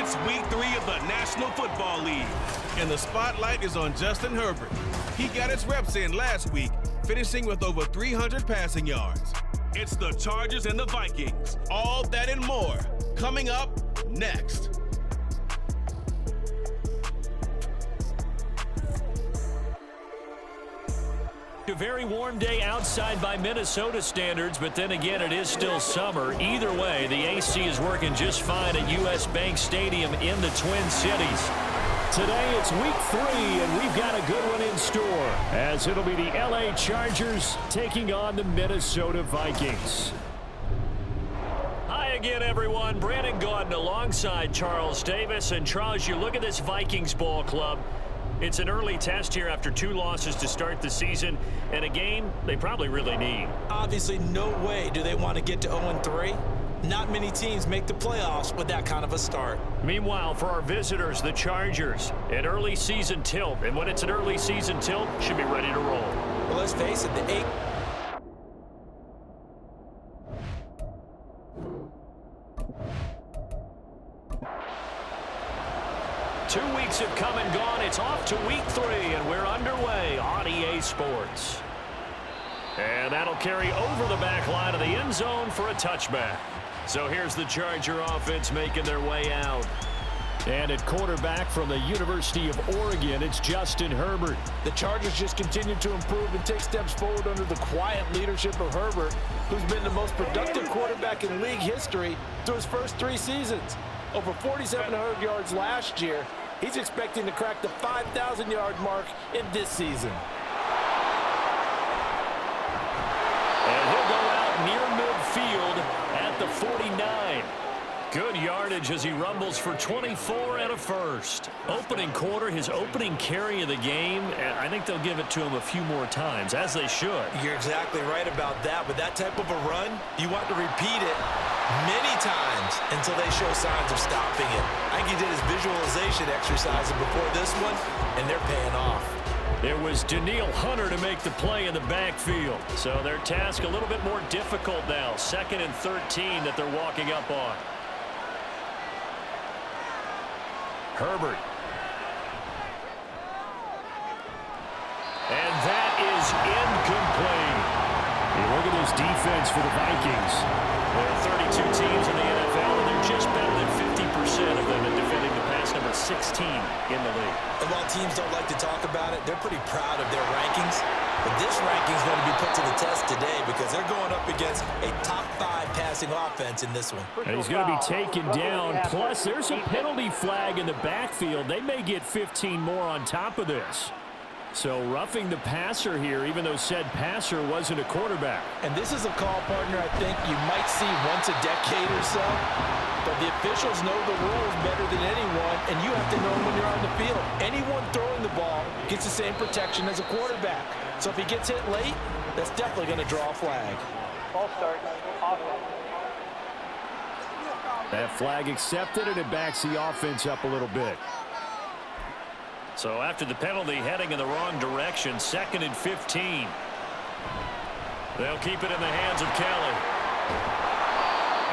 It's week 3 of the National Football League, and the spotlight is on Justin Herbert. He got his reps in last week, finishing with over 300 passing yards. It's the Chargers and the Vikings. All that and more coming up next. A very warm day outside by Minnesota standards, but then again, it is still summer. Either way, the AC is working just fine at US Bank Stadium in the Twin Cities. Today, it's week 3, and we've got a good one in store, as it'll be the LA Chargers taking on the Minnesota Vikings. Hi again, everyone. Brandon Gaudin alongside Charles Davis. And Charles, you look at this Vikings ball club. It's an early test here after 2 losses to start the season, and a game they probably really need. Obviously, no way do they want to get to 0-3. Not many teams make the playoffs with that kind of a start. Meanwhile, for our visitors, the Chargers, an early season tilt. And when it's an early season tilt, should be ready to roll. Well, let's face it, the 8... Two weeks have come and gone. It's off to week 3, and we're underway on EA Sports. And that'll carry over the back line of the end zone for a touchback. So here's the Charger offense making their way out. And at quarterback from the University of Oregon, it's Justin Herbert. The Chargers just continue to improve and take steps forward under the quiet leadership of Herbert, who's been the most productive quarterback in league history through his first 3 seasons. Over 4,700 yards last year. He's expecting to crack the 5,000-yard mark in this season. And he'll go out near midfield at the 49. Good yardage as he rumbles for 24 and a first. Opening quarter, his opening carry of the game, I think they'll give it to him a few more times, as they should. You're exactly right about that. With that type of a run, you want to repeat it many times until they show signs of stopping it. I think he did his visualization exercises before this one, and they're paying off. It was Danielle Hunter to make the play in the backfield. So their task a little bit more difficult now. 2nd and 13 that they're walking up on. Herbert. And that is incomplete. Hey, look at this defense for the Vikings. There are 32 teams in the NFL, and they're just better than 50% of them in defending the pass, number 16 in the league. And while teams don't like to talk about it, they're pretty proud of their rankings. But this ranking is going to be put to the test today because they're going up against a top 5 passing offense in this one. And he's going to be taken down. Plus, there's a penalty flag in the backfield. They may get 15 more on top of this. So roughing the passer here, even though said passer wasn't a quarterback. And this is a call, partner, I think you might see once a decade or so. But the officials know the rules better than anyone, and you have to know them when you're on the field. Anyone throwing the ball gets the same protection as a quarterback. So if he gets hit late, that's definitely going to draw a flag. Ball start. Offense. That flag accepted, and it backs the offense up a little bit. So after the penalty, heading in the wrong direction, 2nd and 15. They'll keep it in the hands of Kelly.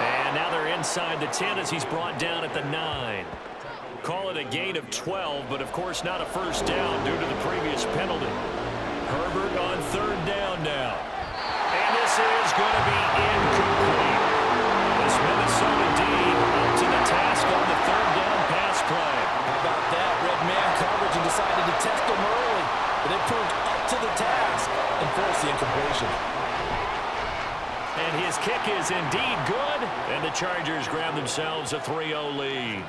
And now they're inside the 10 as he's brought down at the 9. Call it a gain of 12, but of course not a first down due to the previous penalty. Herbert on 3rd down now. And this is going to be incomplete. This Minnesota D up to the task on the 3rd down pass play. How about that? Red man coverage and decided to test them early. But they proved up to the task and forced the incompletion. And his kick is indeed good. And the Chargers grab themselves a 3-0 lead.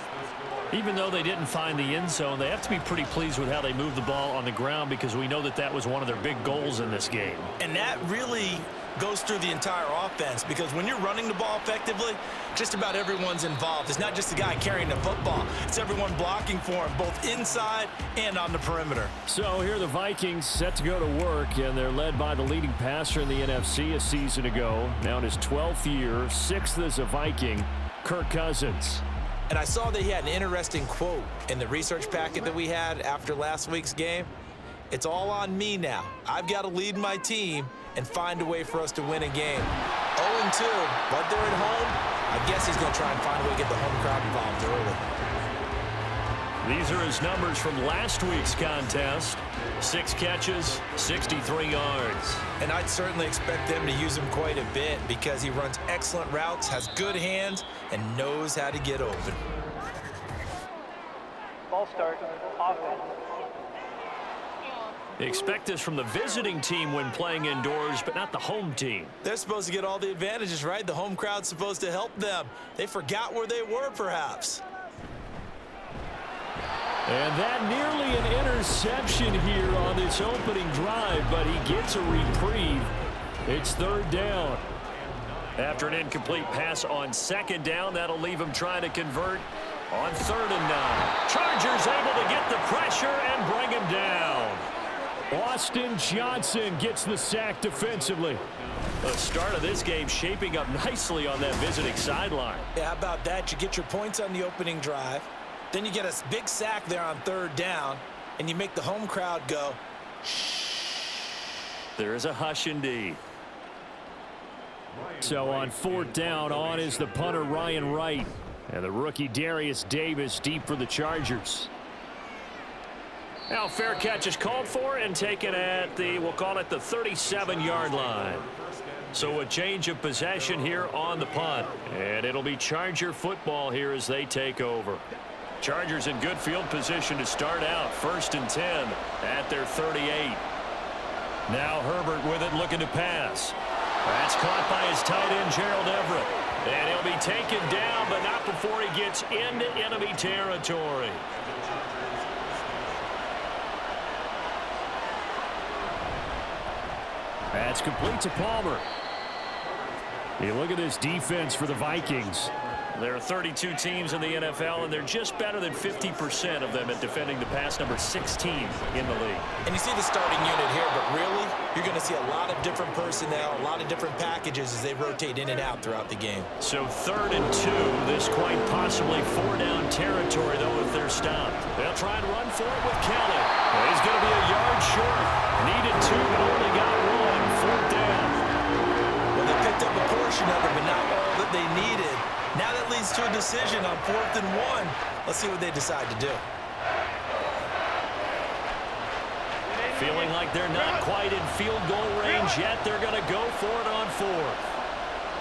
Even though they didn't find the end zone, they have to be pretty pleased with how they moved the ball on the ground because we know that that was one of their big goals in this game. And that really goes through the entire offense because when you're running the ball effectively, just about everyone's involved. It's not just the guy carrying the football. It's everyone blocking for him, both inside and on the perimeter. So here are the Vikings set to go to work, and they're led by the leading passer in the NFC a season ago. Now in his 12th year, 6th as a Viking, Kirk Cousins. And I saw that he had an interesting quote in the research packet that we had after last week's game. It's all on me now. I've got to lead my team and find a way for us to win a game. 0-2, but they're at home. I guess he's going to try and find a way to get the home crowd involved early. These are his numbers from last week's contest. 6 catches, 63 yards. And I'd certainly expect them to use him quite a bit because he runs excellent routes, has good hands, and knows how to get open. Ball start, offense. Expect this from the visiting team when playing indoors, but not the home team. They're supposed to get all the advantages, right? The home crowd's supposed to help them. They forgot where they were, perhaps. And that nearly an interception here on this opening drive, but he gets a reprieve. It's 3rd down. After an incomplete pass on 2nd down, that'll leave him trying to convert on 3rd and 9. Chargers able to get the pressure and bring him down. Austin Johnson gets the sack defensively. The start of this game shaping up nicely on that visiting sideline. Yeah, how about that? You get your points on the opening drive. Then you get a big sack there on 3rd down, and you make the home crowd go, shh. There is a hush indeed. So on 4th down, on is the punter Ryan Wright. And the rookie Darius Davis deep for the Chargers. Now fair catch is called for and taken at the, we'll call it the 37-yard line. So a change of possession here on the punt. And it'll be Charger football here as they take over. Chargers in good field position to start out. 1st and 10 at their 38. Now Herbert with it looking to pass. That's caught by his tight end Gerald Everett. And he'll be taken down, but not before he gets into enemy territory. That's complete to Palmer. You look at this defense for the Vikings. There are 32 teams in the NFL, and they're just better than 50% of them at defending the pass, number 16 in the league. And you see the starting unit here, but really, you're going to see a lot of different personnel, a lot of different packages as they rotate in and out throughout the game. So 3rd and 2, this quite possibly 4-down territory, though, if they're stopped. They'll try and run for it with Kelly. Well, he's going to be a yard short. Needed 2, but only got 1. 4th down. Well, they picked up a portion of it, but not all that they needed. Now that leads to a decision on 4th and 1. Let's see what they decide to do. Feeling like they're not quite in field goal range yet. They're going to go for it on 4th.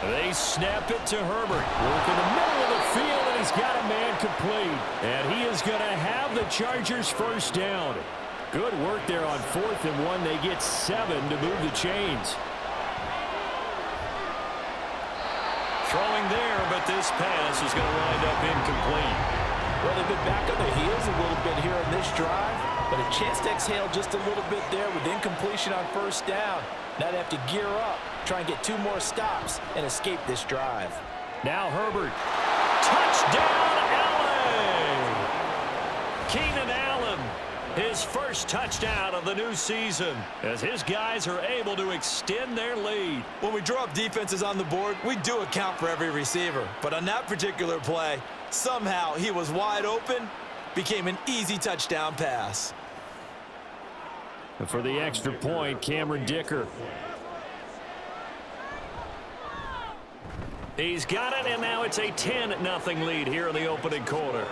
They snap it to Herbert. Work in the middle of the field, and he's got a man complete. And he is going to have the Chargers 1st down. Good work there on 4th and 1. They get 7 to move the chains. Throwing there, but this pass is going to wind up incomplete. Well, they've been back on their heels a little bit here on this drive, but a chance to exhale just a little bit there with incompletion on 1st down. Now they have to gear up, try and get 2 more stops, and escape this drive. Now Herbert. Touchdown, Allen! Keenan Allen, his first touchdown of the new season, as his guys are able to extend their lead. When we draw up defenses on the board, we do account for every receiver. But on that particular play, somehow he was wide open, became an easy touchdown pass. And for the extra point, Cameron Dicker. He's got it, and now it's a 10-0 lead here in the opening quarter.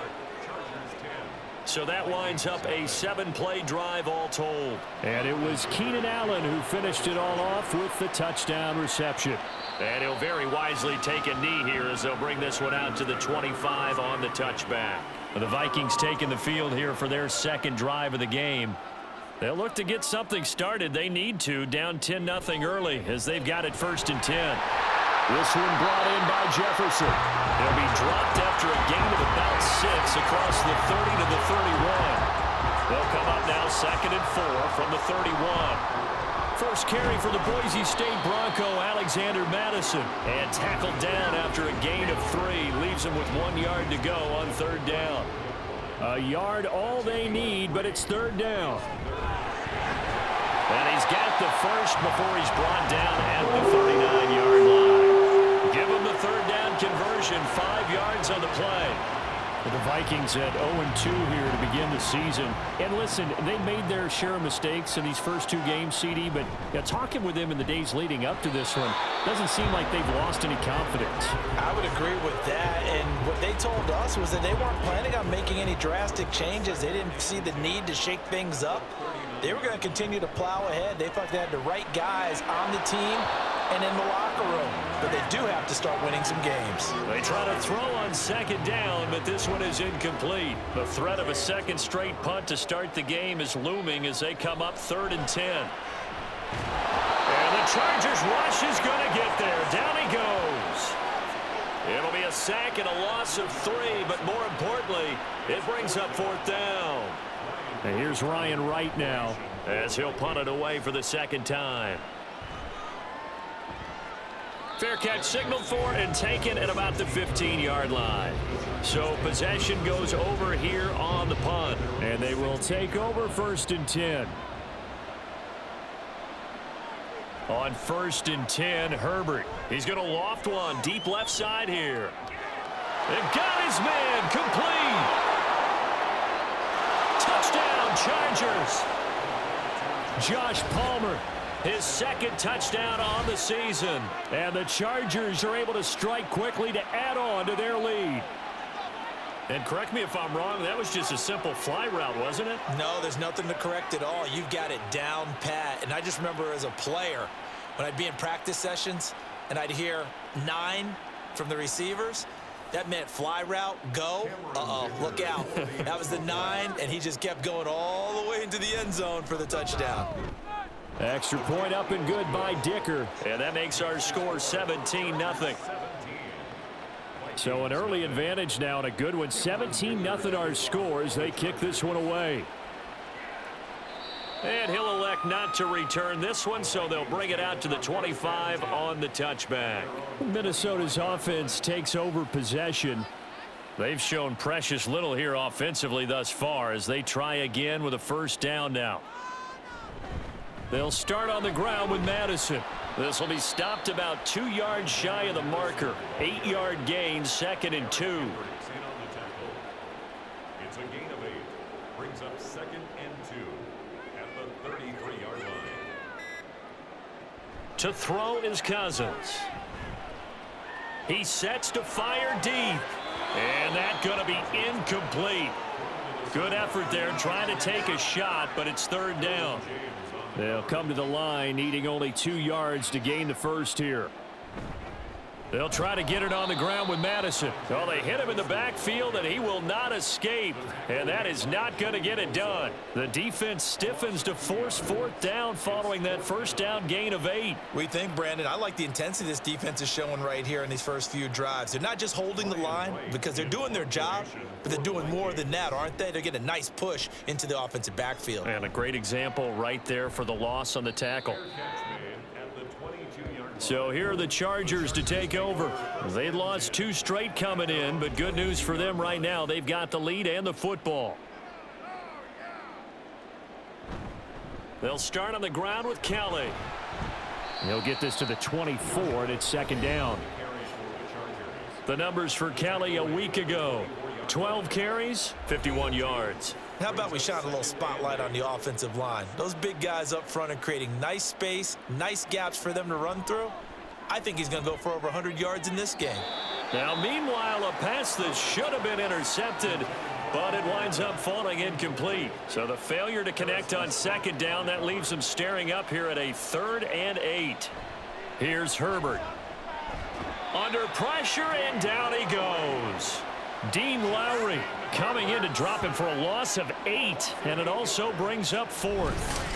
So that winds up a 7-play drive all told. And it was Keenan Allen who finished it all off with the touchdown reception. And he'll very wisely take a knee here as they'll bring this one out to the 25 on the touchback. The Vikings taking the field here for their 2nd drive of the game. They'll look to get something started. They need to, down 10-0 early as they've got it 1st and 10. This one brought in by Jefferson. He'll be dropped after a gain of about 6 across the 30 to the 31. They'll come up now 2nd and 4 from the 31. First carry for the Boise State Bronco, Alexander Madison. And tackled down after a gain of 3. Leaves him with 1 yard to go on 3rd down. A yard all they need, but it's 3rd down. And he's got the first before he's brought down at the 39-yard line. Give him the 3rd down conversion, 5 yards on the play. The Vikings at 0-2 here to begin the season. And listen, they made their share of mistakes in these first two games, CD, but talking with them in the days leading up to this one, doesn't seem like they've lost any confidence. I would agree with that, and what they told us was that they weren't planning on making any drastic changes. They didn't see the need to shake things up. They were going to continue to plow ahead. They thought they had the right guys on the team and in the locker room. But they do have to start winning some games. They try to throw on second down, but this one is incomplete. The threat of a second straight punt to start the game is looming as they come up 3rd and 10. And the Chargers rush is going to get there. Down he goes. It'll be a sack and a loss of 3, but more importantly, it brings up 4th down. And here's Ryan Wright now as he'll punt it away for the second time. Fair catch signaled for and taken at about the 15-yard line. So possession goes over here on the punt. And they will take over 1st and 10. On 1st and 10, Herbert. He's going to loft one deep left side here. They've got his man complete. Touchdown, Chargers. Josh Palmer, his second touchdown on the season. And the Chargers are able to strike quickly to add on to their lead. And correct me if I'm wrong, that was just a simple fly route, wasn't it? No, there's nothing to correct at all. You've got it down pat. And I just remember as a player, when I'd be in practice sessions and I'd hear 9 from the receivers, that meant fly route, go. Uh-oh, look out. That was the 9, and he just kept going all the way into the end zone for the touchdown. Extra point up and good by Dicker. And that makes our score 17-0. So an early advantage now and a good one. 17-0 our score as they kick this one away. And he'll elect not to return this one, so they'll bring it out to the 25 on the touchback. Minnesota's offense takes over possession. They've shown precious little here offensively thus far as they try again with a first down now. They'll start on the ground with Madison. This will be stopped about 2 yards shy of the marker. 8-yard gain, 2nd and 2. It's a gain of 8. Brings up 2nd and 2 at the 33-yard line. To throw is Cousins. He sets to fire deep. And that's going to be incomplete. Good effort there trying to take a shot, but it's 3rd down. They'll come to the line needing only 2 yards to gain the first here. They'll try to get it on the ground with Madison. Well, they hit him in the backfield, and he will not escape. And that is not going to get it done. The defense stiffens to force 4th down following that first down gain of 8. We think, Brandon, I like the intensity this defense is showing right here in these first few drives. They're not just holding the line because they're doing their job, but they're doing more than that, aren't they? They're getting a nice push into the offensive backfield. And a great example right there for the loss on the tackle. So here are the Chargers to take over. They'd lost 2 straight coming in, but good news for them right now. They've got the lead and the football. They'll start on the ground with Kelly. He'll get this to the 24, and it's 2nd down. The numbers for Kelly a week ago. 12 carries, 51 yards. How about we shine a little spotlight on the offensive line? Those big guys up front are creating nice space, nice gaps for them to run through. I think he's going to go for over 100 yards in this game. Now, meanwhile, a pass that should have been intercepted, but it winds up falling incomplete. So the failure to connect on 2nd down, that leaves them staring up here at a 3rd and 8. Here's Herbert. Under pressure, and down he goes. Dean Lowry coming in to drop him for a loss of 8, and it also brings up 4th.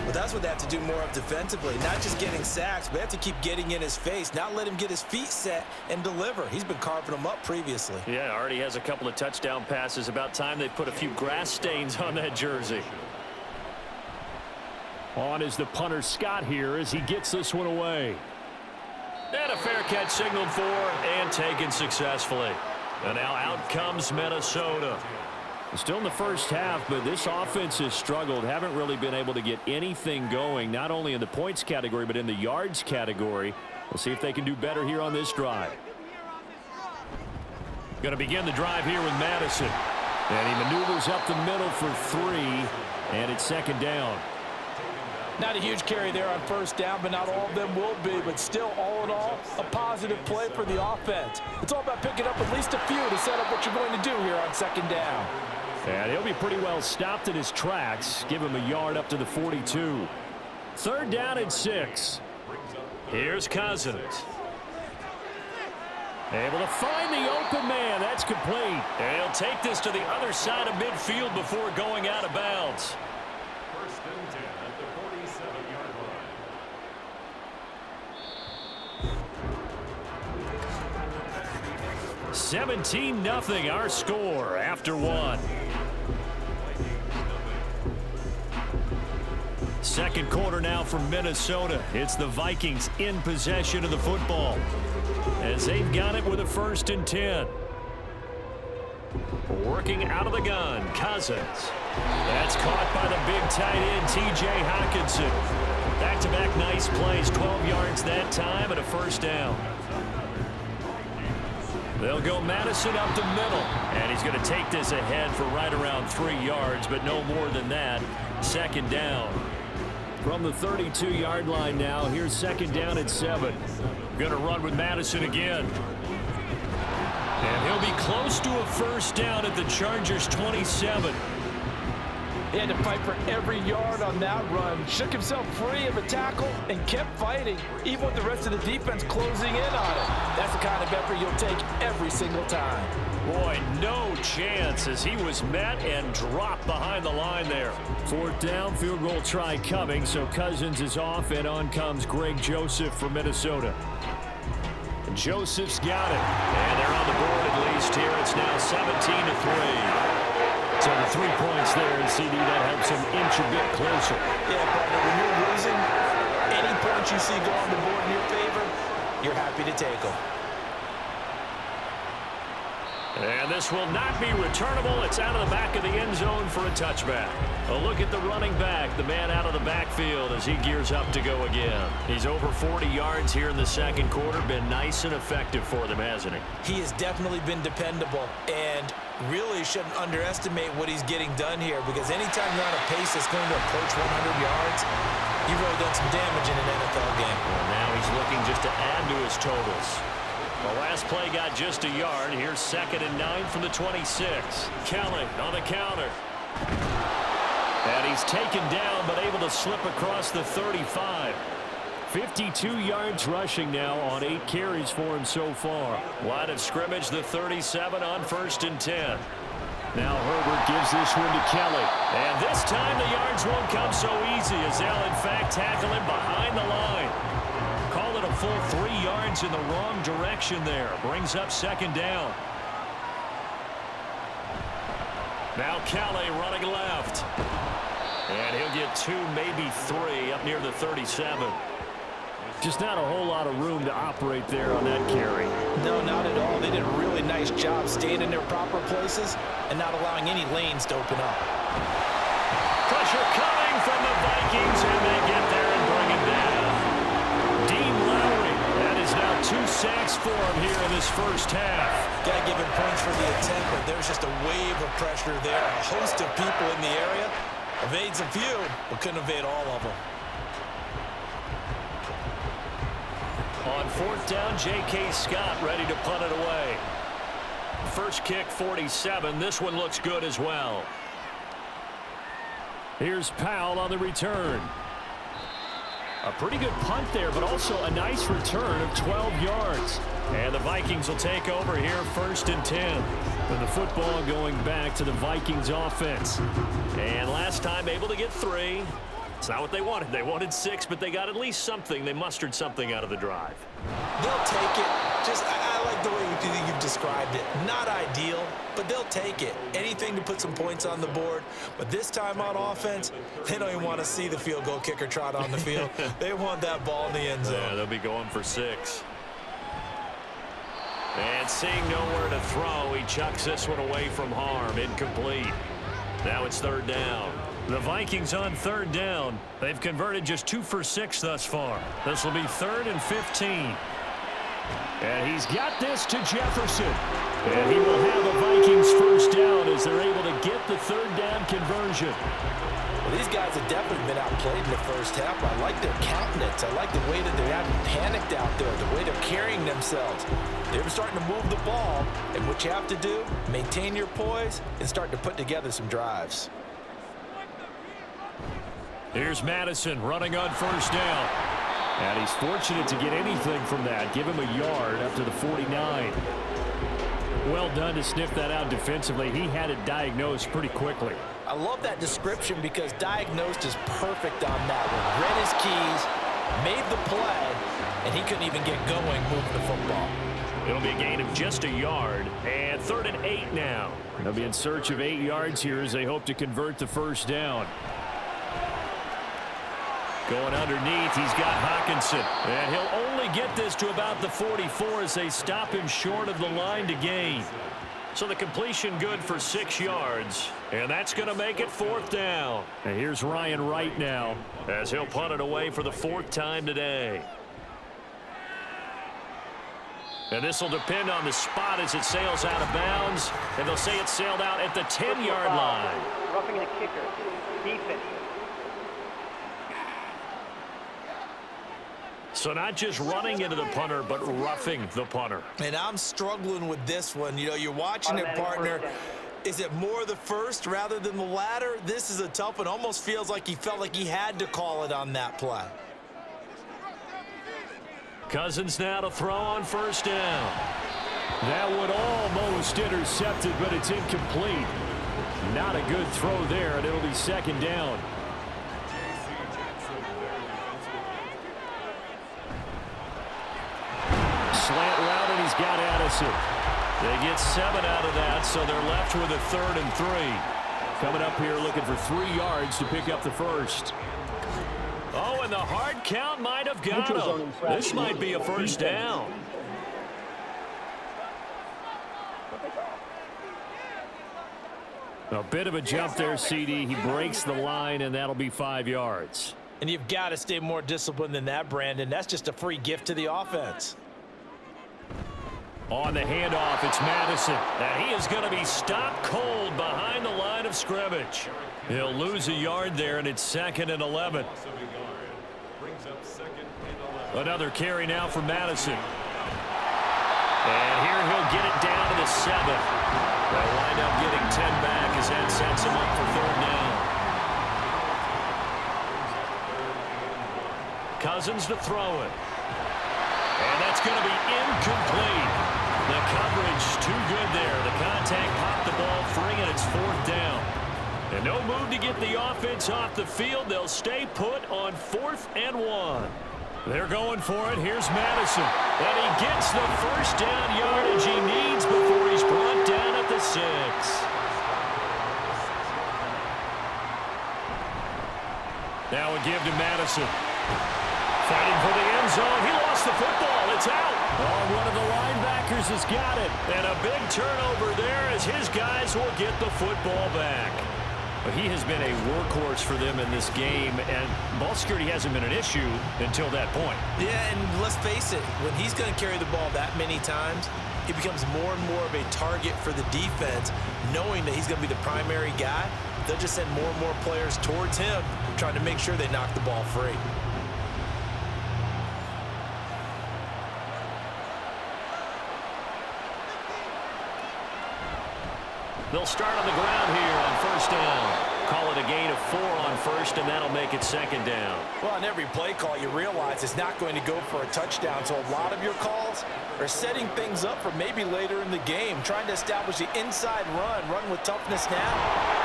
Well, that's what they have to do more of defensively, not just getting sacks, but they have to keep getting in his face, not let him get his feet set and deliver. He's been carving them up previously. Yeah, already has a couple of touchdown passes. About time they put a few grass stains on that jersey. On is the punter Scott here as he gets this one away. And a fair catch signaled for and taken successfully. And now out comes Minnesota. Still in the first half, but this offense has struggled. Haven't really been able to get anything going, not only in the points category, but in the yards category. We'll see if they can do better here on this drive. Going to begin the drive here with Madison. And he maneuvers up the middle for 3, and it's second down. Not a huge carry there on first down, but not all of them will be. But still, all in all, a positive play for the offense. It's all about picking up at least a few to set up what you're going to do here on second down. And he'll be pretty well stopped in his tracks. Give him a yard up to the 42. Third down and 6. Here's Cousins. Able to find the open man. That's complete. And he'll take this to the other side of midfield before going out of bounds. First and 10 at the 47-yard line. 17-0 our score after 1. Second quarter now from Minnesota. It's the Vikings in possession of the football as they've got it with a first and 10. Working out of the gun, Cousins. That's caught by the big tight end, T.J. Hockenson. Back-to-back nice plays, 12 yards that time and a first down. They'll go Madison up the middle, and he's going to take this ahead for right around 3 yards, but no more than that. Second down. From the 32-yard line now, here's second down at 7. Going to run with Madison again. And he'll be close to a first down at the Chargers' 27. He had to fight for every yard on that run. Shook himself free of a tackle and kept fighting, even with the rest of the defense closing in on it. That's the kind of effort you'll take every single time. Boy, no chance as he was met and dropped behind the line there. Fourth down, field goal try coming, so Cousins is off, and on comes Greg Joseph from Minnesota. And Joseph's got it, and they're on the board at least here. It's now 17-3. So the 3 points there, and CD, that helps him inch a bit closer. Yeah, partner, when you're losing, any points you see go on the board in your favor, you're happy to take them. And this will not be returnable. It's out of the back of the end zone for a touchback. A look at the running back, the man out of the backfield as he gears up to go again. He's over 40 yards here in the second quarter. Been nice and effective for them, hasn't he? He has definitely been dependable and really shouldn't underestimate what he's getting done here, because anytime you're on a pace that's going to approach 100 yards, you've really done some damage in an NFL game. Well, now he's looking just to add to his totals. The last play got just a yard. Here's second and 9 from the 26. Kelly on the counter. And he's taken down, but able to slip across the 35. 52 yards rushing now on 8 carries for him so far. Line of scrimmage, the 37 on first and 10. Now Herbert gives this one to Kelly. And this time the yards won't come so easy as they'll in fact tackle him behind the line. Call it a full 3 yards in the wrong direction there. Brings up second down. Now Kelly running left. And he'll get 2, maybe 3 up near the 37. Just not a whole lot of room to operate there on that carry. No, not at all. They did a really nice job staying in their proper places and not allowing any lanes to open up. Pressure coming from the Vikings, and they get there and bring him down. Dean Lowry, that is now 2 sacks for him here in this first half. Got to give him points for the attempt, but there's just a wave of pressure there. A host of people in the area. Evades a few, but couldn't evade all of them. On fourth down, J.K. Scott ready to punt it away. First kick, 47. This one looks good as well. Here's Powell on the return. A pretty good punt there, but also a nice return of 12 yards. And the Vikings will take over here first and 10. And the football going back to the Vikings offense. And last time able to get 3. It's not what they wanted. They wanted 6, but they got at least something. They mustered something out of the drive. They'll take it. I like the way you've described it. Not ideal, but they'll take it. Anything to put some points on the board. But this time on offense, they don't even want to see the field goal kicker trot on the field. They want that ball in the end zone. Yeah, they'll be going for 6. And seeing nowhere to throw, he chucks this one away from harm. Incomplete. Now it's third down. The Vikings on third down. They've converted just 2 for 6 thus far. This will be 3rd and 15. And he's got this to Jefferson. And he will have a Vikings first down as they're able to get the third down conversion. Well, these guys have definitely been outplayed in the first half. I like their countenance. I like the way that they haven't panicked out there, the way they're carrying themselves. They're starting to move the ball, and what you have to do, maintain your poise and start to put together some drives. Here's Madison running on first down. And he's fortunate to get anything from that. Give him a yard up to the 49. Well done to sniff that out defensively. He had it diagnosed pretty quickly. I love that description because diagnosed is perfect on that one. Read his keys, made the play, and he couldn't even get going moving the football. It'll be a gain of just a yard, and 3rd and 8 now. They'll be in search of 8 yards here as they hope to convert the first down. Going underneath, he's got Hawkinson. And he'll only get this to about the 44 as they stop him short of the line to gain. So the completion good for 6 yards. And that's going to make it 4th down. And here's Ryan Wright now as he'll punt it away for the 4th time today. And this will depend on the spot as it sails out of bounds. And they'll say it sailed out at the 10-yard line. Roughing the kicker. Defense. So not just running into the punter, but roughing the punter. And I'm struggling with this one. You know, you're watching it, partner. Is it more the first rather than the latter? This is a tough one. Almost feels like he felt like he had to call it on that play. Cousins now to throw on first down. That would almost intercept it, but it's incomplete. Not a good throw there, and it'll be 2nd down. Slant route, and he's got Addison. They get 7 out of that, so they're left with a 3rd and 3. Coming up here looking for 3 yards to pick up the first. Oh, and the hard count might have got him. This might be a first down. A bit of a jump there, CD. He breaks the line, and that'll be 5 yards. And you've got to stay more disciplined than that, Brandon. That's just a free gift to the offense. On the handoff, it's Madison. And he is going to be stopped cold behind the line of scrimmage. He'll lose a yard there, and it's 2nd and 11. Another carry now for Madison. And here he'll get it down to the 7. They'll wind up getting 10 back as that sets him up for 3rd down. Cousins to throw it. And that's going to be incomplete. The coverage too good there. The contact popped the ball free, and it's 4th down. And no move to get the offense off the field. They'll stay put on 4th and 1. They're going for it. Here's Madison. And he gets the first down yardage he needs before he's brought down at the 6. Now a give to Madison. Fighting for the end zone. He lost the football. It's out. Oh, one of the linebackers has got it. And a big turnover there as his guys will get the football back. But he has been a workhorse for them in this game, and ball security hasn't been an issue until that point. Yeah, and let's face it, when he's going to carry the ball that many times, he becomes more and more of a target for the defense, knowing that he's going to be the primary guy. They'll just send more and more players towards him, trying to make sure they knock the ball free. They'll start on the ground here on first down. Call it a gain of 4 on first, and that'll make it 2nd down. Well, on every play call, you realize it's not going to go for a touchdown, so a lot of your calls are setting things up for maybe later in the game, trying to establish the inside run with toughness now,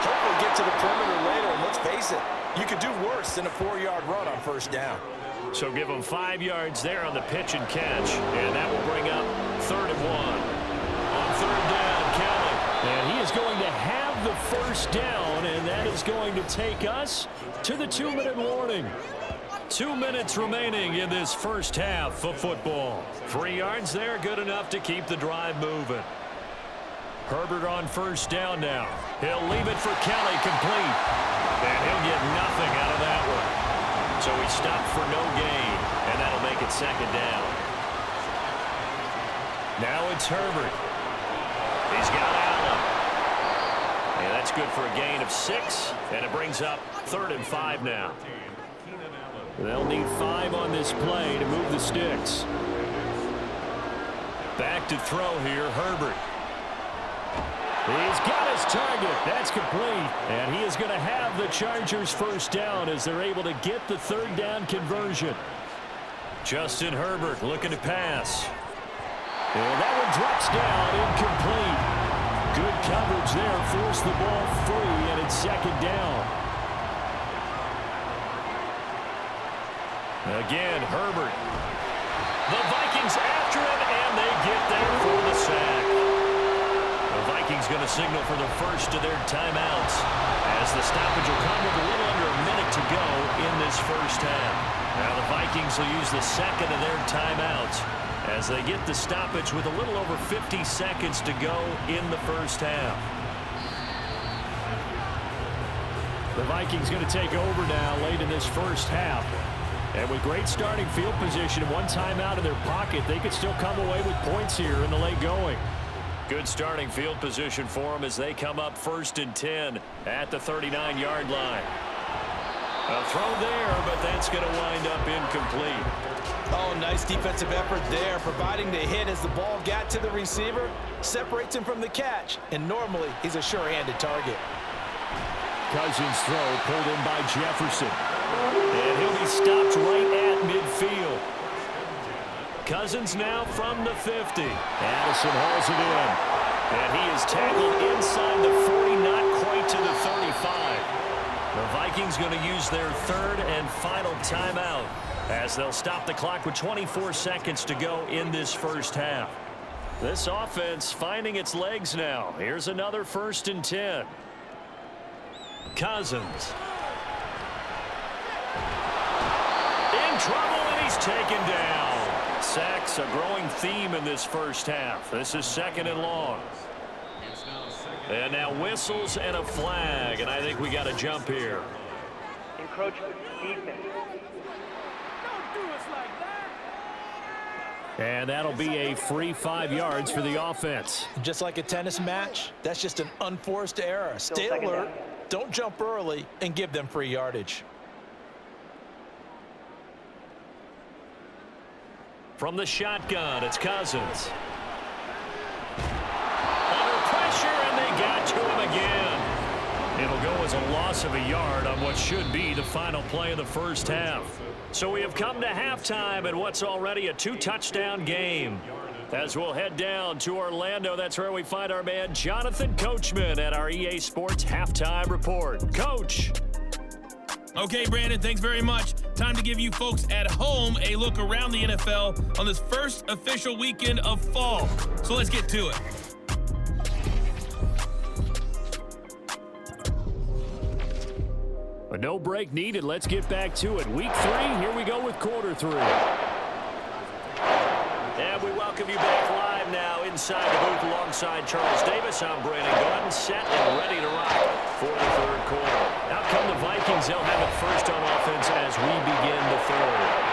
hopefully get to the perimeter later, and let's face it, you could do worse than a 4-yard run on first down. So give them 5 yards there on the pitch and catch, and that will bring up 3rd and 1. On 3rd down, Kelly. And he is going to have the first down, and that is going to take us to the 2-minute warning. 2 minutes remaining in this first half of football. 3 yards there, good enough to keep the drive moving. Herbert on first down now. He'll leave it for Kelly, complete. And he'll get nothing out of that one. So he stopped for no gain, and that'll make it 2nd down. Now it's Herbert. He's got Allen. And that's good for a gain of 6, and it brings up 3rd and 5 now. They'll need 5 on this play to move the sticks. Back to throw here, Herbert. He's got his target. That's complete. And he is going to have the Chargers first down as they're able to get the 3rd down conversion. Justin Herbert looking to pass. And that one drops down, incomplete. Good coverage there, forced the ball free, and it's 2nd down. Again, Herbert. The Vikings after him, and they get there for the sack. The Vikings going to signal for the first of their timeouts as the stoppage will come with a little under a minute to go in this first half. Now the Vikings will use the 2nd of their timeouts as they get the stoppage with a little over 50 seconds to go in the first half. The Vikings going to take over now late in this first half. And with great starting field position and 1 timeout in their pocket, they could still come away with points here in the late going. Good starting field position for them as they come up 1st and 10 at the 39-yard line. A throw there, but that's going to wind up incomplete. Oh, nice defensive effort there, providing the hit as the ball got to the receiver, separates him from the catch, and normally he's a sure-handed target. Cousins' throw pulled in by Jefferson. And he'll be stopped right at midfield. Cousins now from the 50. Addison hauls it in. And he is tackled inside the 40, not quite to the 35. The Vikings going to use their 3rd and final timeout as they'll stop the clock with 24 seconds to go in this first half. This offense finding its legs now. Here's another 1st and 10. Cousins. In trouble, and he's taken down. Sacks a growing theme in this first half. This is 2nd and long. And now whistles and a flag, and I think we got a jump here. Encroachment, defense. And that'll be a free 5 yards for the offense. Just like a tennis match, that's just an unforced error. Stay alert, don't jump early, and give them free yardage. From the shotgun, it's Cousins. Under pressure, and they got to him again. It'll go as a loss of a yard on what should be the final play of the first half. So we have come to halftime in what's already a 2-touchdown game. As we'll head down to Orlando, that's where we find our man Jonathan Coachman at our EA Sports Halftime Report. Coach. Okay, Brandon, thanks very much. Time to give you folks at home a look around the NFL on this first official weekend of fall. So let's get to it. A no break needed. Let's get back to it. Week 3, here we go with quarter 3. And we welcome you back live now inside the booth alongside Charles Davis. I'm Brandon Gordon, set and ready to rock for the 3rd quarter. Out come the Vikings. They'll have it first on offense as we begin the 3rd.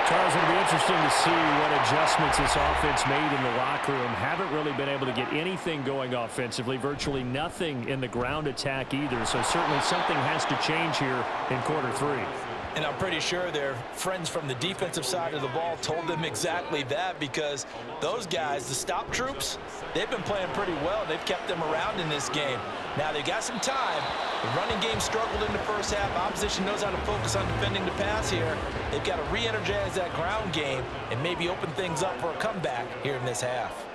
Charles, it'll be interesting to see what adjustments this offense made in the locker room. Haven't really been able to get anything going offensively, virtually nothing in the ground attack either. So certainly something has to change here in quarter 3. And I'm pretty sure their friends from the defensive side of the ball told them exactly that, because those guys, the stop troops, they've been playing pretty well. They've kept them around in this game. Now they've got some time. The running game struggled in the first half. Opposition knows how to focus on defending the pass here. They've got to re-energize that ground game and maybe open things up for a comeback here in this half.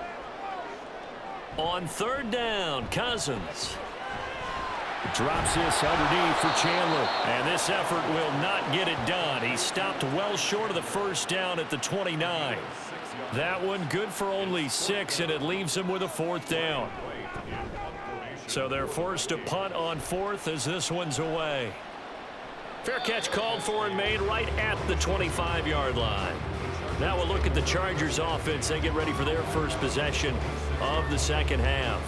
On 3rd down, Cousins. Drops this underneath for Chandler. And this effort will not get it done. He stopped well short of the first down at the 29. That one good for only 6, and it leaves him with a 4th down. So they're forced to punt on 4th as this one's away. Fair catch called for and made right at the 25-yard line. Now we'll look at the Chargers offense. They get ready for their first possession of the second half.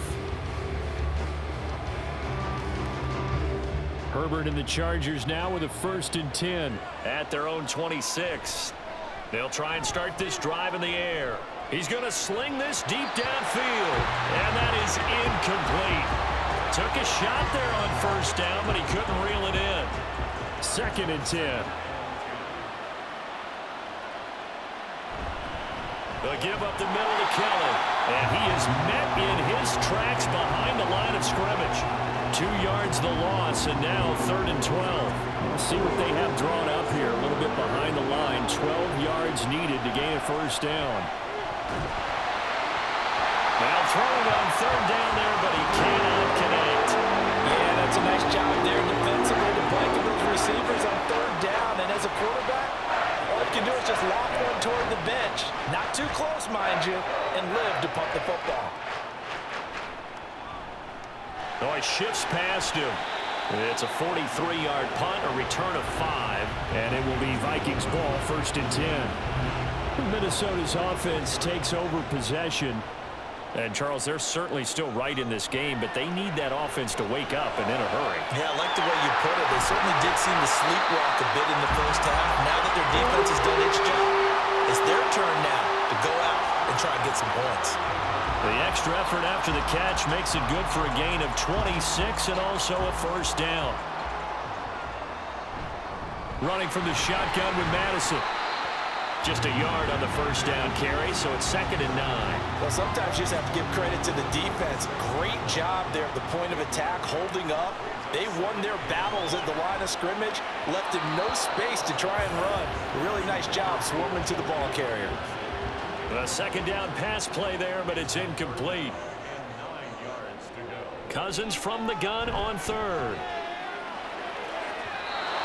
Herbert and the Chargers now with a 1st and 10 at their own 26. They'll try and start this drive in the air. He's going to sling this deep downfield, and that is incomplete. Took a shot there on first down, but he couldn't reel it in. 2nd and 10. The give up the middle to Kelly, and he is met in his tracks behind the line of scrimmage. 2 yards the loss, and now 3rd and 12. We'll see what they have drawn up here. A little bit behind the line. 12 yards needed to gain a first down. Now throwing on 3rd down there, but he cannot connect. Yeah, that's a nice job there defensively to blanket those receivers on 3rd down. And as a quarterback, all you can do is just lock one toward the bench. Not too close, mind you, and live to punt the football. Oh, he shifts past him. It's a 43-yard punt, a return of 5, and it will be Vikings ball, 1st and 10. Minnesota's offense takes over possession. And, Charles, they're certainly still right in this game, but they need that offense to wake up and in a hurry. Yeah, I like the way you put it. They certainly did seem to sleepwalk a bit in the first half. Now that their defense has done its job, it's their turn now to go out and try and get some points. The extra effort after the catch makes it good for a gain of 26 and also a first down. Running from the shotgun with Madison. Just a yard on the first down carry, so it's 2nd and 9. Well, sometimes you just have to give credit to the defense. Great job there at the point of attack, holding up. They won their battles at the line of scrimmage, left him no space to try and run. A really nice job swarming to the ball carrier. A 2nd down pass play there, but it's incomplete. Cousins from the gun on 3rd.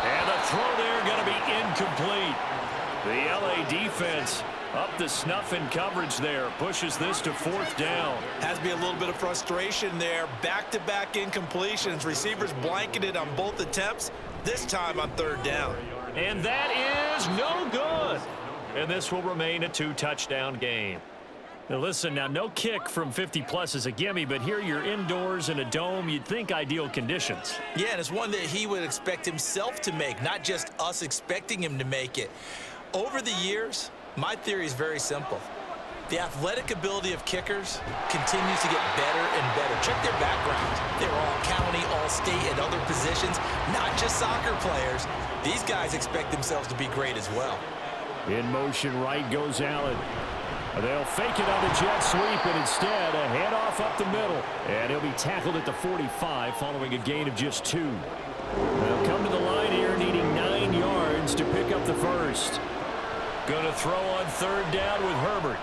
And the throw there going to be incomplete. The LA defense up the snuff in coverage there. Pushes this to 4th down. Has to be a little bit of frustration there. Back-to-back incompletions. Receivers blanketed on both attempts, this time on 3rd down. And that is no good. And this will remain a 2-touchdown game. Now listen, now no kick from 50-plus is a gimme, but here you're indoors in a dome. You'd think ideal conditions. Yeah, and it's one that he would expect himself to make, not just us expecting him to make it. Over the years, my theory is very simple. The athletic ability of kickers continues to get better and better. Check their backgrounds. They're all county, all state, and other positions, not just soccer players. These guys expect themselves to be great as well. In motion, right goes Allen. They'll fake it on the jet sweep, and instead a handoff up the middle. And he'll be tackled at the 45 following a gain of just 2. They'll come to the line here needing 9 yards to pick up the first. Going to throw on 3rd down with Herbert.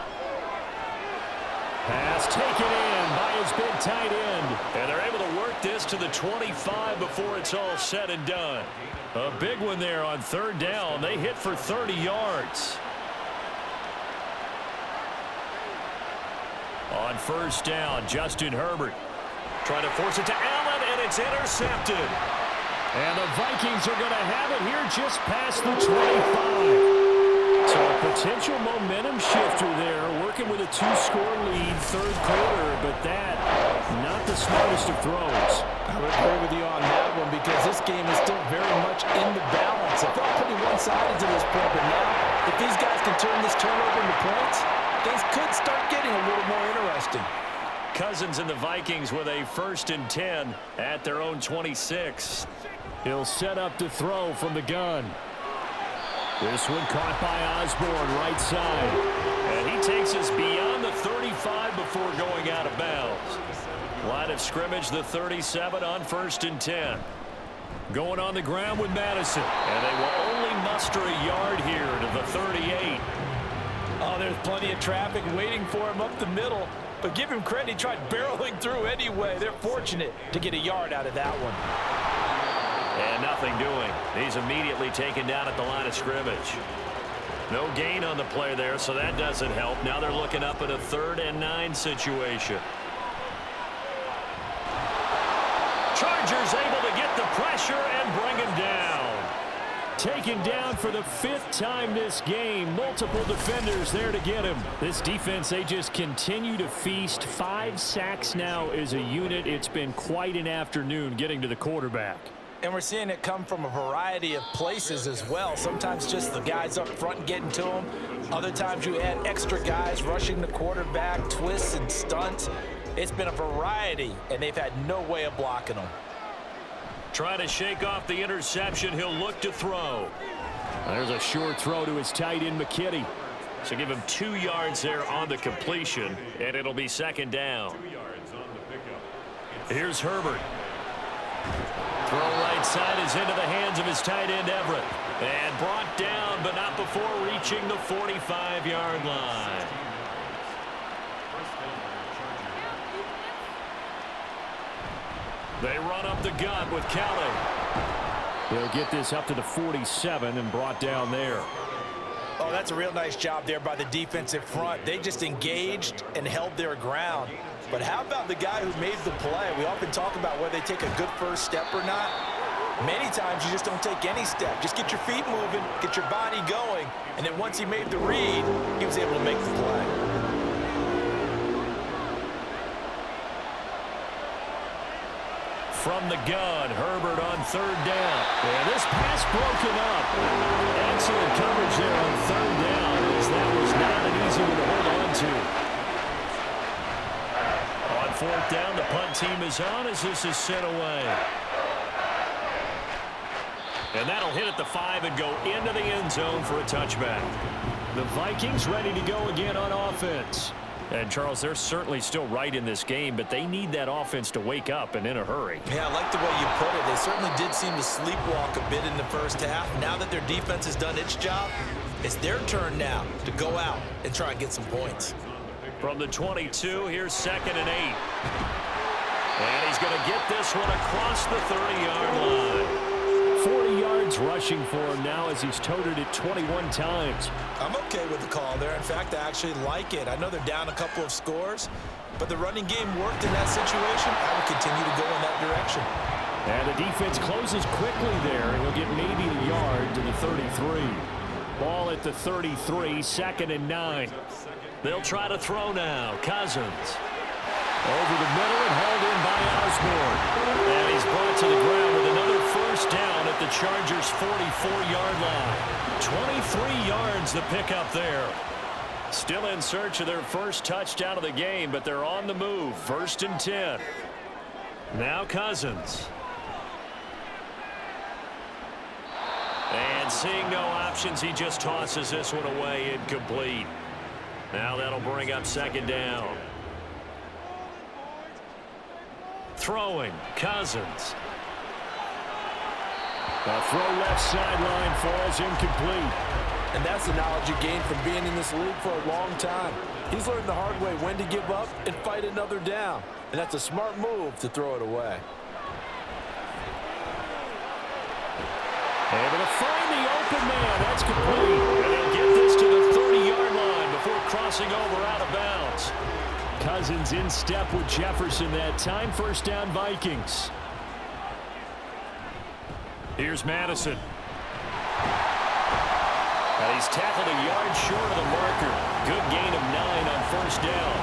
Pass taken in by his big tight end. And they're able to work this to the 25 before it's all said and done. A big one there on 3rd down. They hit for 30 yards. On 1st down, Justin Herbert trying to force it to Allen, and it's intercepted. And the Vikings are going to have it here just past the 25. So a potential momentum shifter there, working with a 2-score lead, 3rd quarter, but that, not the smartest of throws. I would agree with you on that one because this game is still very much in the balance. It felt pretty one-sided to this point, but now, if these guys can turn this turnover into points, things could start getting a little more interesting. Cousins and the Vikings with a 1st and 10 at their own 26. He'll set up to throw from the gun. This one caught by Osborne, right side. And he takes us beyond the 35 before going out of bounds. Line of scrimmage, the 37 on 1st and 10. Going on the ground with Madison. And they will only muster a yard here to the 38. Oh, there's plenty of traffic waiting for him up the middle. But give him credit, he tried barreling through anyway. They're fortunate to get a yard out of that one. And nothing doing. He's immediately taken down at the line of scrimmage. No gain on the play there, so that doesn't help. Now they're looking up at a 3rd and 9 situation. Chargers able to get the pressure and bring him down. Taken down for the 5th time this game. Multiple defenders there to get him. This defense, they just continue to feast. 5 sacks now as a unit. It's been quite an afternoon getting to the quarterback. And we're seeing it come from a variety of places as well. Sometimes just the guys up front getting to him. Other times you add extra guys rushing the quarterback, twists and stunts. It's been a variety, and they've had no way of blocking them. Trying to shake off the interception. He'll look to throw. There's a short throw to his tight end, McKitty. So give him 2 yards there on the completion, and it'll be second down. 2 yards on the pickup. Here's Herbert. Throw right side is into the hands of his tight end, Everett. And brought down, but not before reaching the 45-yard line. They run up the gut with Kelly. They'll get this up to the 47 and brought down there. Oh, that's a real nice job there by the defensive front. They just engaged and held their ground. But how about the guy who made the play? We often talk about whether they take a good first step or not. Many times you just don't take any step. Just get your feet moving, get your body going, and then once he made the read, he was able to make the play. From the gun, Herbert on third down. And this pass broken up. Excellent coverage there on third down, as that was not an easy one to hold on to. On fourth down, the punt team is on as this is sent away. And that'll hit at the 5 and go into the end zone for a touchback. The Vikings ready to go again on offense. And, Charles, they're certainly still right in this game, but they need that offense to wake up and in a hurry. Yeah, I like the way you put it. They certainly did seem to sleepwalk a bit in the first half. Now that their defense has done its job, it's their turn now to go out and try and get some points. From the 22, here's 2nd and 8. And he's going to get this one across the 30-yard line. 40 yards rushing for him now as he's toted it 21 times. I'm okay with the call there. In fact, I actually like it. I know they're down a couple of scores, but the running game worked in that situation. I would continue to go in that direction. And the defense closes quickly there, and he'll get maybe a yard to the 33. Ball at the 33, 2nd and 9. They'll try to throw now. Cousins. Over the middle and hauled in by Osborne. And he's brought to the ground with another first down at the Chargers' 44-yard line. 23 yards the pickup there. Still in search of their first touchdown of the game, but they're on the move. 1st and 10. Now Cousins. And seeing no options, he just tosses this one away incomplete. Now that'll bring up 2nd down. Throwing, Cousins. A throw left sideline falls incomplete. And that's the knowledge you gain from being in this league for a long time. He's learned the hard way when to give up and fight another down. And that's a smart move to throw it away. Able to find the open man. That's complete. And he'll get this to the 30-yard line before crossing over out of bounds. Cousins in step with Jefferson that time. 1st down Vikings. Here's Madison. And he's tackled a yard short of the marker. Good gain of 9 on 1st down.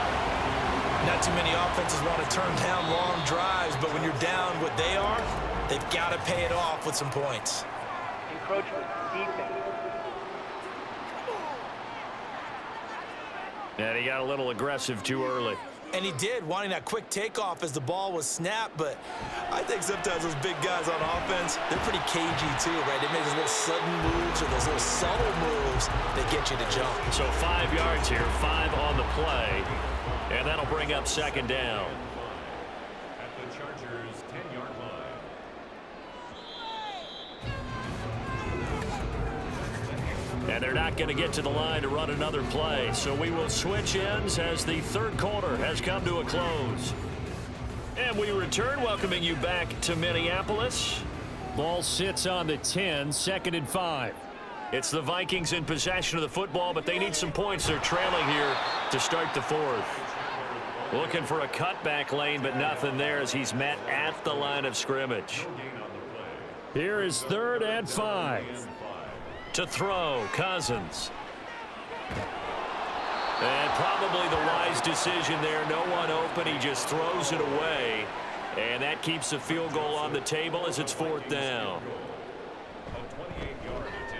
Not too many offenses want to turn down long drives, but when you're down what they are, they've got to pay it off with some points. Encroachment, defense. And he got a little aggressive too early. And he did, wanting that quick takeoff as the ball was snapped, but I think sometimes those big guys on offense, they're pretty cagey too, right? They make those little sudden moves or those little subtle moves that get you to jump. So 5 yards here, 5 on the play, and that'll bring up 2nd down. At the Chargers' 10-yard line. And they're not going to get to the line to run another play. So we will switch ends as the 3rd quarter has come to a close. And we return, welcoming you back to Minneapolis. Ball sits on the 10, 2nd and 5. It's the Vikings in possession of the football, but they need some points. They're trailing here to start the 4th. Looking for a cutback lane, but nothing there as he's met at the line of scrimmage. Here is 3rd and 5. To throw, Cousins. And probably the wise decision there. No one open. He just throws it away. And that keeps the field goal on the table as it's 4th down.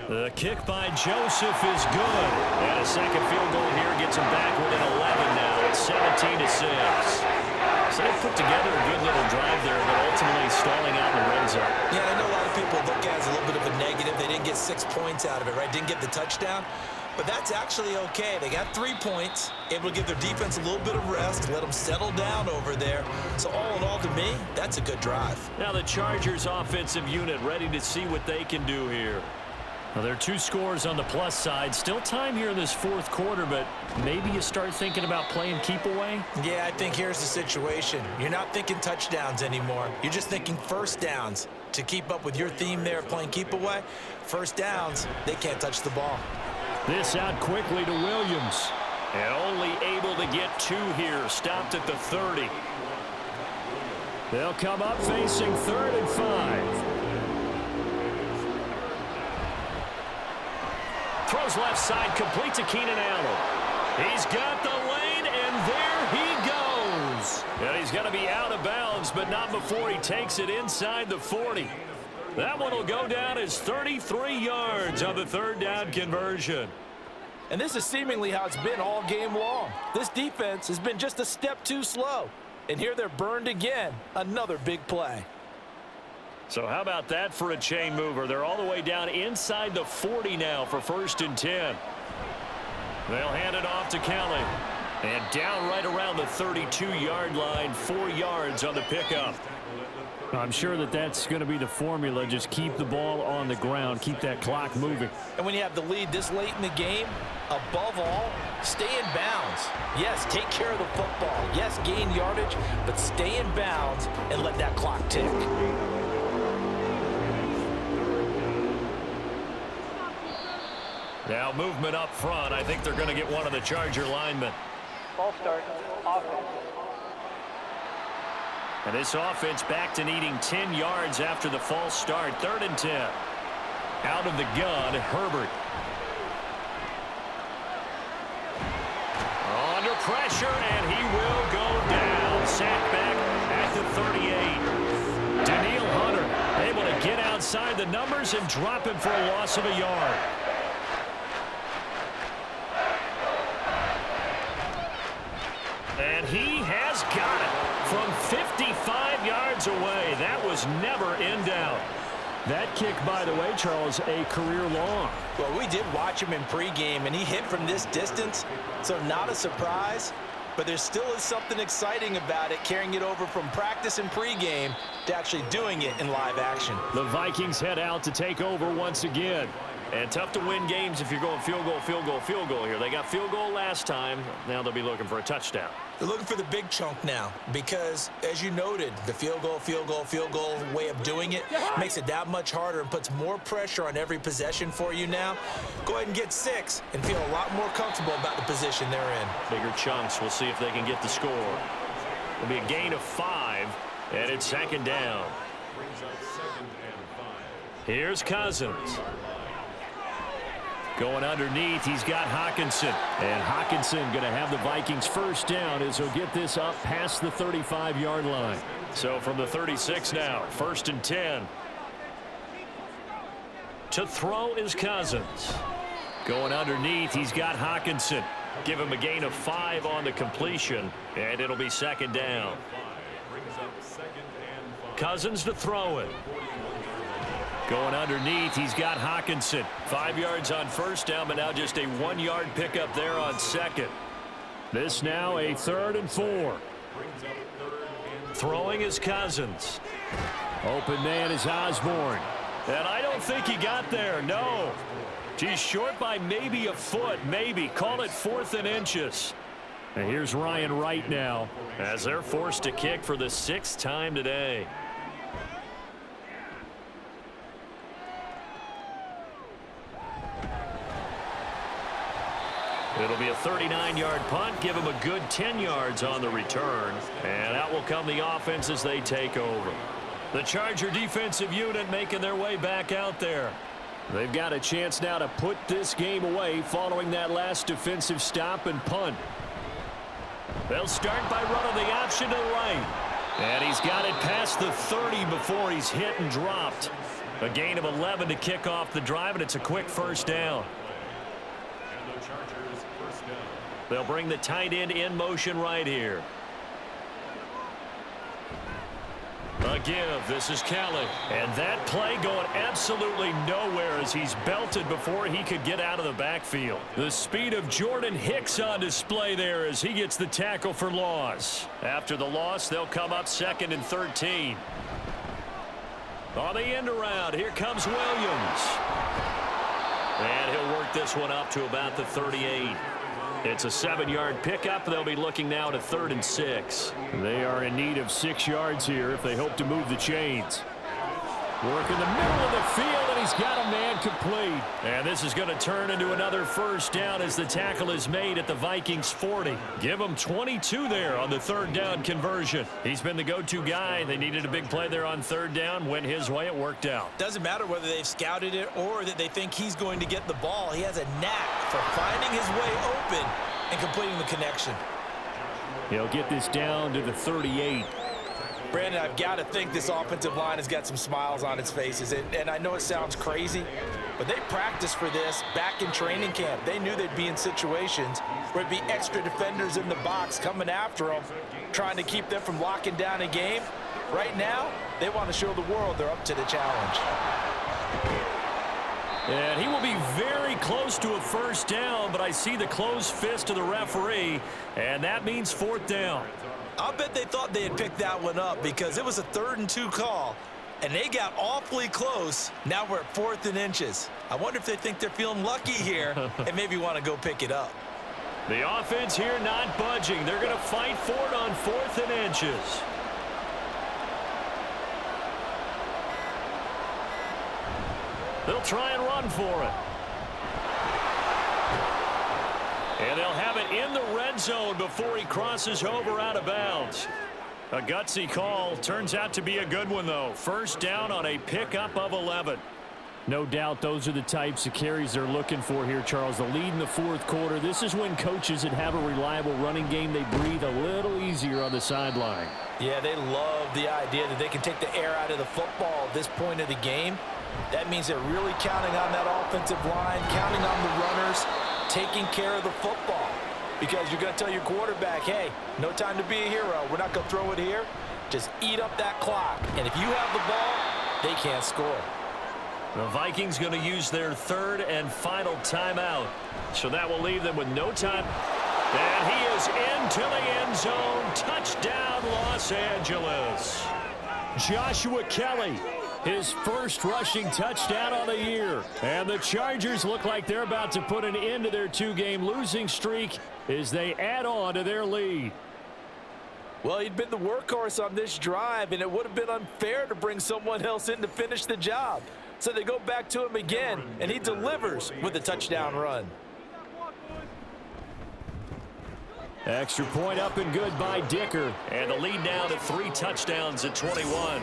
The kick by Joseph is good. And a second field goal here gets him back within 11 now. It's 17-6. So they put together a good little drive there, but ultimately stalling out in the red zone. Yeah, I know a lot of people look at it as a little bit of a negative. They didn't get 6 points out of it, right? Didn't get the touchdown. But that's actually okay. They got 3 points, able to give their defense a little bit of rest, let them settle down over there. So all in all, to me, that's a good drive. Now the Chargers offensive unit ready to see what they can do here. Well, there are 2 scores on the plus side. Still time here in this 4th quarter, but maybe you start thinking about playing keep away? Yeah, I think here's the situation. You're not thinking touchdowns anymore. You're just thinking first downs. To keep up with your theme there, playing keep away, first downs, they can't touch the ball. This out quickly to Williams. And only able to get 2 here. Stopped at the 30. They'll come up facing 3rd and 5. Throws left side, complete to Keenan Allen. He's got the lane, and there he goes. And he's going to be out of bounds, but not before he takes it inside the 40. That one will go down as 33 yards on the 3rd down conversion. And this is seemingly how it's been all game long. This defense has been just a step too slow. And here they're burned again. Another big play. So how about that for a chain mover? They're all the way down inside the 40 now for 1st and 10. They'll hand it off to Kelly. And down right around the 32-yard line, 4 yards on the pickup. I'm sure that's going to be the formula. Just keep the ball on the ground, keep that clock moving. And when you have the lead this late in the game, above all, stay in bounds. Yes, take care of the football. Yes, gain yardage, but stay in bounds and let that clock tick. Now movement up front. I think they're going to get one of the Charger linemen. Ball start, offense. And this offense back to needing 10 yards after the false start. 3rd and 10. Out of the gun, Herbert. Under pressure, and he will go down. Sacked back at the 38. Daniil Hunter able to get outside the numbers and drop him for a loss of a yard. And he has got it from 55 yards away. That was never in doubt. That kick, by the way, Charles, a career long. Well, we did watch him in pregame, and he hit from this distance, so not a surprise. But there still is something exciting about it, carrying it over from practice and pregame to actually doing it in live action. The Vikings head out to take over once again. And tough to win games if you're going field goal, field goal, field goal here. They got field goal last time. Now they'll be looking for a touchdown. They're looking for the big chunk now because, as you noted, the field goal, field goal, field goal way of doing it makes it that much harder and puts more pressure on every possession for you now. Go ahead and get 6 and feel a lot more comfortable about the position they're in. Bigger chunks. We'll see if they can get the score. It'll be a gain of 5, and it's 2nd down. Here's Cousins. Going underneath, he's got Hawkinson. And Hawkinson going to have the Vikings first down as he'll get this up past the 35-yard line. So from the 36 now, 1st and 10. To throw is Cousins. Going underneath, he's got Hawkinson. Give him a gain of 5 on the completion, and it'll be 2nd down. Cousins to throw it. Going underneath, he's got Hawkinson. 5 yards on 1st down, but now just a 1-yard pickup there on 2nd. This now a 3rd and 4. Throwing is Cousins. Open man is Osborne. And I don't think he got there, no. He's short by maybe a foot, maybe. Call it 4th and inches. And here's Ryan Wright now as they're forced to kick for the 6th time today. It'll be a 39-yard punt. Give him a good 10 yards on the return. And out will come the offense as they take over. The Charger defensive unit making their way back out there. They've got a chance now to put this game away following that last defensive stop and punt. They'll start by running the option to the right. And he's got it past the 30 before he's hit and dropped. A gain of 11 to kick off the drive, and it's a quick first down. And the Chargers first down. They'll bring the tight end in motion right here. A give. This is Kelly. And that play going absolutely nowhere as he's belted before he could get out of the backfield. The speed of Jordan Hicks on display there as he gets the tackle for loss. After the loss, they'll come up 2nd and 13. On the end around, here comes Williams. And he'll work this one up to about the 38. It's a 7-yard pickup. They'll be looking now to 3rd and 6. They are in need of 6 yards here if they hope to move the chains. Work in the middle of the field, and he's got a man complete. And this is going to turn into another first down as the tackle is made at the Vikings 40. Give him 22 there on the 3rd down conversion. He's been the go-to guy. They needed a big play there on 3rd down. Went his way. It worked out. Doesn't matter whether they've scouted it or that they think he's going to get the ball. He has a knack for finding his way open and completing the connection. He'll get this down to the 38. Brandon, I've got to think this offensive line has got some smiles on its faces. And I know it sounds crazy, but they practiced for this back in training camp. They knew they'd be in situations where it'd be extra defenders in the box coming after them, trying to keep them from locking down a game. Right now, they want to show the world they're up to the challenge. And he will be very close to a first down, but I see the closed fist of the referee, and that means 4th down. I'll bet they thought they had picked that one up because it was a 3rd and 2 call, and they got awfully close. Now we're at 4th and inches. I wonder if they think they're feeling lucky here and maybe want to go pick it up. The offense here not budging. They're going to fight for it on 4th and inches. They'll try and run for it. And they'll have it in the red zone before he crosses over out of bounds. A gutsy call. Turns out to be a good one, though. First down on a pickup of 11. No doubt those are the types of carries they're looking for here, Charles. The lead in the 4th quarter. This is when coaches that have a reliable running game, they breathe a little easier on the sideline. Yeah, they love the idea that they can take the air out of the football at this point of the game. That means they're really counting on that offensive line, counting on the runners, taking care of the football. Because you're going to tell your quarterback, hey, no time to be a hero. We're not going to throw it here. Just eat up that clock. And if you have the ball, they can't score. The Vikings going to use their 3rd and final timeout. So that will leave them with no time. And he is into the end zone. Touchdown, Los Angeles. Joshua Kelly, his first rushing touchdown on the year. And the Chargers look like they're about to put an end to their 2-game losing streak as they add on to their lead. Well, he'd been the workhorse on this drive, and it would have been unfair to bring someone else in to finish the job. So they go back to him again, and he delivers with a touchdown run. Extra point up and good by Dicker. And the lead now to 3 touchdowns at 21.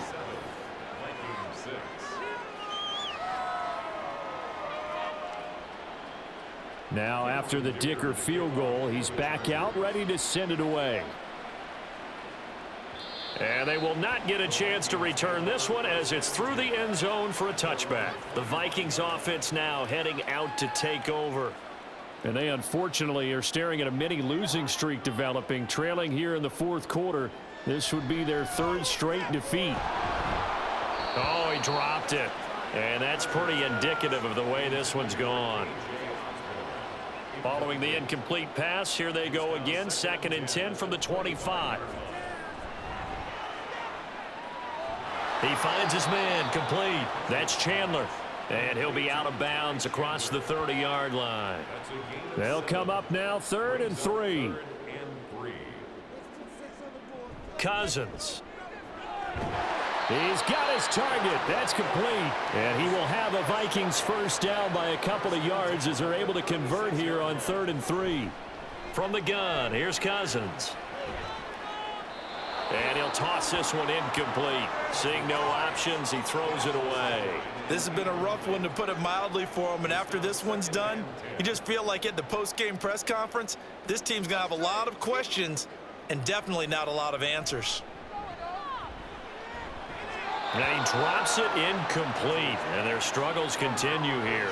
Now after the Dicker field goal, he's back out ready to send it away. And they will not get a chance to return this one as it's through the end zone for a touchback. The Vikings offense now heading out to take over. And they unfortunately are staring at a mini losing streak developing, trailing here in the 4th quarter. This would be their 3rd straight defeat. Oh, he dropped it. And that's pretty indicative of the way this one's gone. Following the incomplete pass, here they go again. 2nd and 10 from the 25. He finds his man complete. That's Chandler. And he'll be out of bounds across the 30-yard line. They'll come up now 3rd and 3. Cousins. He's got his target. That's complete. And he will have a Vikings first down by a couple of yards as they're able to convert here on 3rd and 3. From the gun, here's Cousins. And he'll toss this one incomplete. Seeing no options, he throws it away. This has been a rough one, to put it mildly, for him. And after this one's done, you just feel like at the post-game press conference, this team's going to have a lot of questions and definitely not a lot of answers. And he drops it incomplete, and their struggles continue here.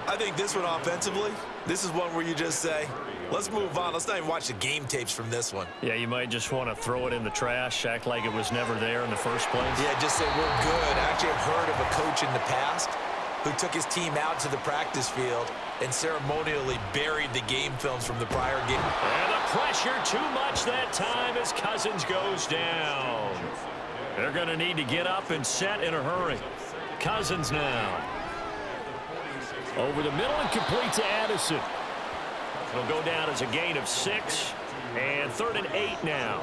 I think this one offensively, this is one where you just say, let's move on. Let's not even watch the game tapes from this one. Yeah, you might just want to throw it in the trash, act like it was never there in the first place. Yeah, just say we're good. I actually have heard of a coach in the past who took his team out to the practice field and ceremonially buried the game films from the prior game. And the pressure too much that time as Cousins goes down. They're going to need to get up and set in a hurry. Cousins now. Over the middle and complete to Addison. It'll go down as a gain of 6. And 3rd and 8 now.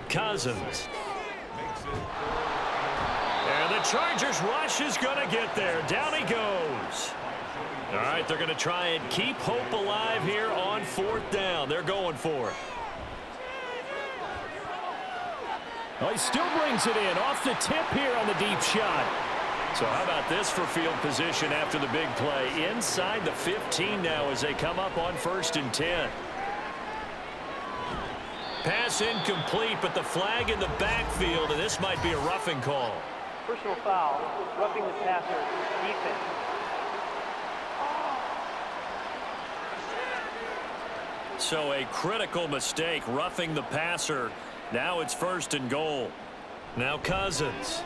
Cousins. And the Chargers rush is going to get there. Down he goes. All right, they're going to try and keep hope alive here on 4th down. They're going for it. Well, he still brings it in off the tip here on the deep shot. So how about this for field position after the big play? Inside the 15 now as they come up on 1st and 10. Pass incomplete, but the flag in the backfield, and this might be a roughing call. Personal foul, roughing the passer, defense. So a critical mistake, roughing the passer. Now it's 1st and goal. Now Cousins.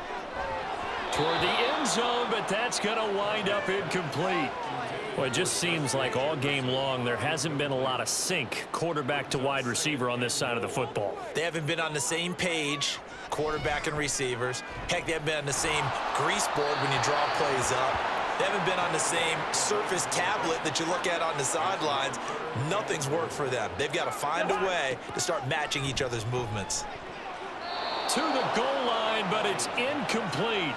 Toward the end zone, but that's going to wind up incomplete. Well, it just seems like all game long there hasn't been a lot of sync quarterback to wide receiver on this side of the football. They haven't been on the same page, quarterback and receivers. Heck, they haven't been on the same grease board when you draw plays up. They haven't been on the same surface tablet that you look at on the sidelines. Nothing's worked for them. They've got to find a way to start matching each other's movements. To the goal line, but it's incomplete.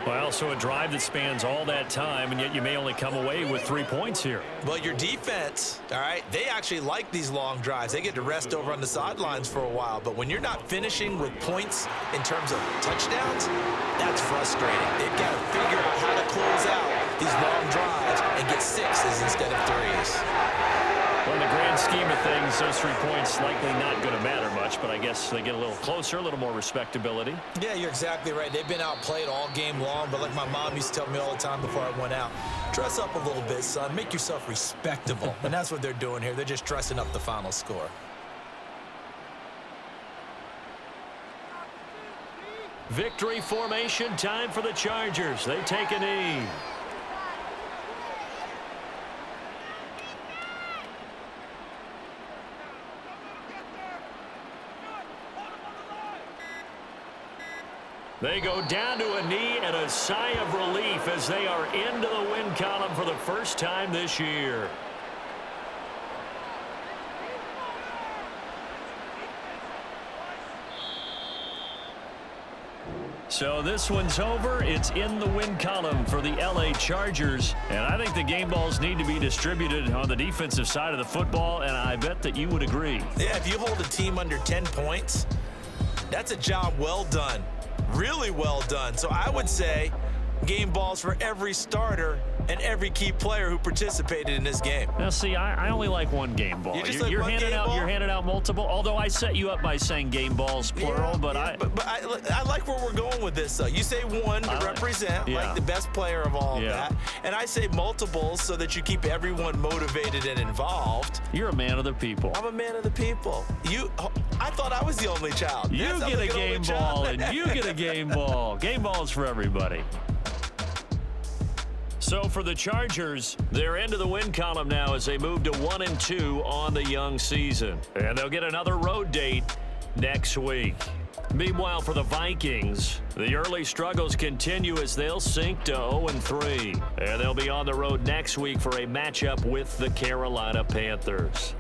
Well, so a drive that spans all that time, and yet you may only come away with 3 points here. Well, your defense, all right, they actually like these long drives. They get to rest over on the sidelines for a while. But when you're not finishing with points in terms of touchdowns, that's frustrating. They've got to figure out how to close out these long drives and get 6s instead of 3s. Well, in the grand scheme of things, those 3 points likely not going to matter much, but I guess they get a little closer, a little more respectability. Yeah, you're exactly right. They've been outplayed all game long, but like my mom used to tell me all the time before I went out, dress up a little bit, son. Make yourself respectable. And that's what they're doing here. They're just dressing up the final score. Victory formation time for the Chargers. They take a knee. They go down to a knee and a sigh of relief as they are into the win column for the first time this year. So this one's over. It's in the win column for the LA Chargers. And I think the game balls need to be distributed on the defensive side of the football, and I bet that you would agree. Yeah, if you hold a team under 10 points, that's a job well done. Really well done. So I would say game balls for every starter and every key player who participated in this game. Now, see, I only like one game ball. You're handing out multiple. Although I set you up by saying game balls plural, but I like where we're going with this. Though you say one to represent like the best player of all of that, and I say multiples so that you keep everyone motivated and involved. You're a man of the people. I'm a man of the people. I thought I was the only child. You get a game ball, and you get a game ball. Game balls for everybody. So for the Chargers, they're into the win column now as they move to 1-2 on the young season. And they'll get another road date next week. Meanwhile, for the Vikings, the early struggles continue as they'll sink to 0-3. And they'll be on the road next week for a matchup with the Carolina Panthers.